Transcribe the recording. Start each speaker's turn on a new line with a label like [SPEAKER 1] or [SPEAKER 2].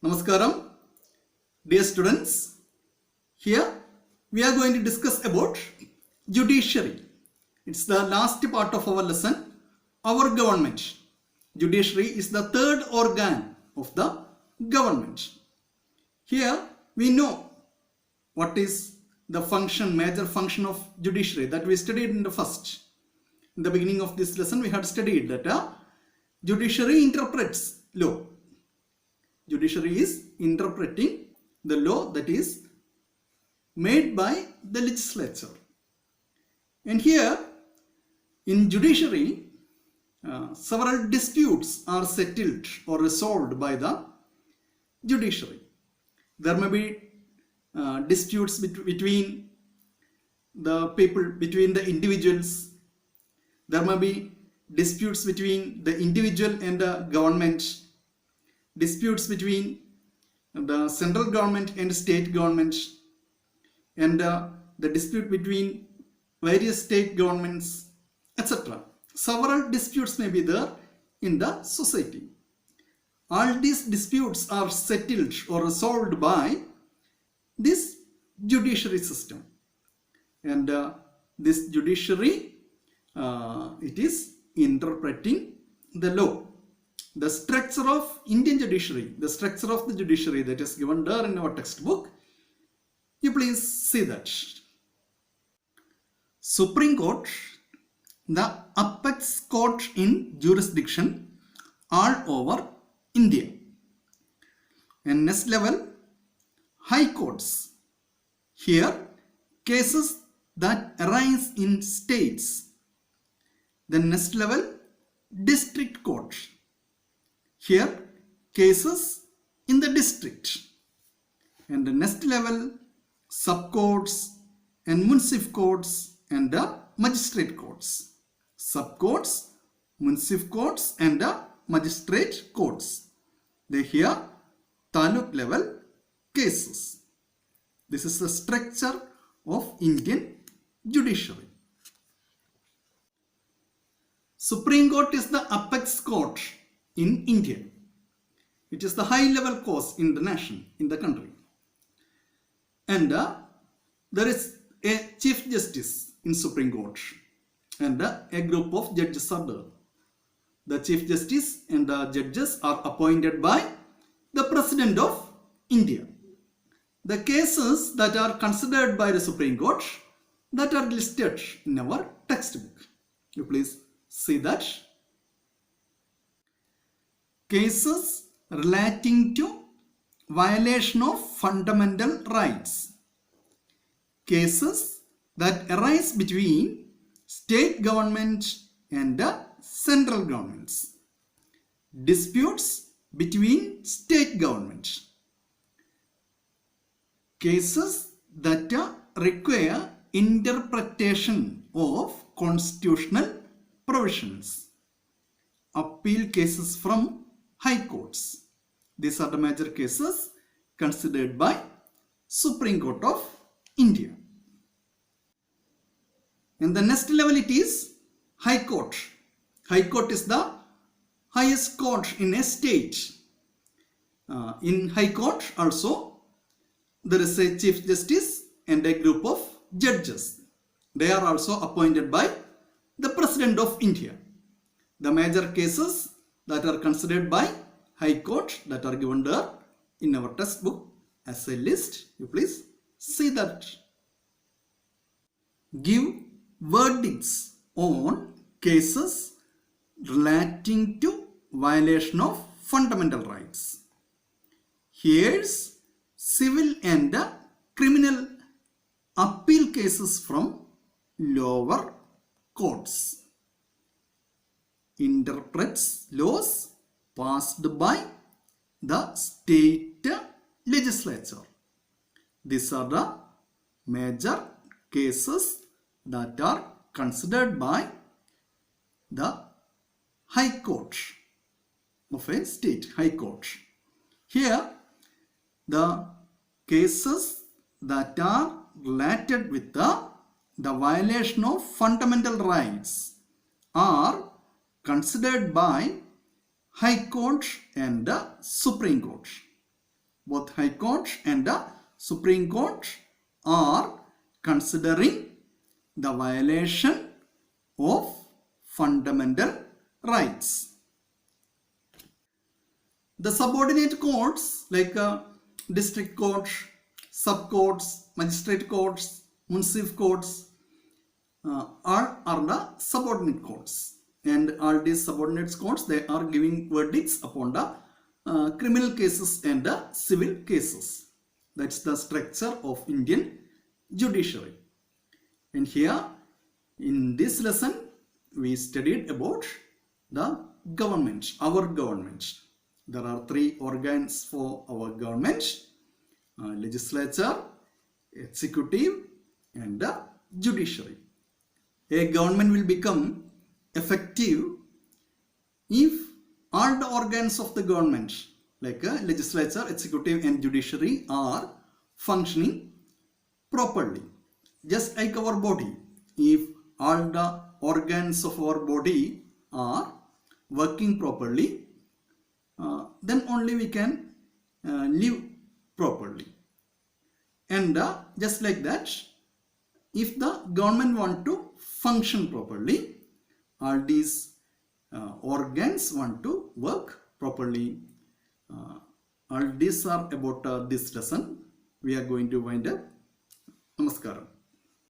[SPEAKER 1] Namaskaram, dear students. Here we are going to discuss about judiciary. It's the last part of our lesson. Our government. Judiciary is the third organ of the government. Here we know what is the function, major function of judiciary that we studied in the first. In the beginning of this lesson we had studied that judiciary interprets law. Judiciary is interpreting the law that is made by the legislature. And here in judiciary, several disputes are settled or resolved by the judiciary. There may be disputes between the people, between the individuals. There may be disputes between the individual and the government. Disputes between the central government and state government, and the dispute between various state governments, etc. Several disputes may be there in the society. All these disputes are settled or resolved by this judiciary system, and this judiciary it is interpreting the law. The structure of Indian judiciary, the structure of the judiciary that is given there in our textbook, you please see that. Supreme Court, the apex court in jurisdiction all over India. And next level, high courts. Here, cases that arise in states. The next level, district court. Here, cases in the district. And the next level, sub-courts and municipal courts and the magistrate courts. Sub-courts, municipal courts and the magistrate courts. They here, taluk level cases. This is the structure of Indian judiciary. Supreme Court is the apex court in India. It is the high level court in the nation, in the country. And there is a chief justice in Supreme Court, and a group of judges are there. The chief justice and the judges are appointed by the President of India. The cases that are considered by the Supreme Court that are listed in our textbook. You please see that. Cases relating to violation of fundamental rights. Cases that arise between state government and the central governments. Disputes between state government. Cases that require interpretation of constitutional provisions. Appeal cases from high courts. These are the major cases considered by Supreme Court of India. And the next level it is High Court. High Court is the highest court in a state. In High Court also there is a Chief Justice and a group of judges. They are also appointed by the President of India. The major cases that are considered by High Court that are given there in our textbook as a list. You please see that. Give verdicts on cases relating to violation of fundamental rights. Here's civil and criminal appeal cases from lower courts. Interprets laws passed by the state legislature. These are the major cases that are considered by the High Court of a state, High Court. Here, the cases that are related with the violation of fundamental rights are considered by High Court and the Supreme Court. both High Court and the Supreme Court are considering the violation of fundamental rights. The subordinate courts like district court, sub-courts, magistrate courts, municipal courts are the subordinate courts, and all these subordinate courts, they are giving verdicts upon the criminal cases and the civil cases. That's the structure of Indian judiciary. And here in this lesson we studied about the government, our government. There are three organs for our government: legislature, executive, and the judiciary. A government will become effective if all the organs of the government like legislature, executive and judiciary are functioning properly. Just like our body, if all the organs of our body are working properly, then only we can live properly. And just like that, if the government want to function properly, all these organs want to work properly. All these are about this lesson. We are going to wind up. Namaskaram.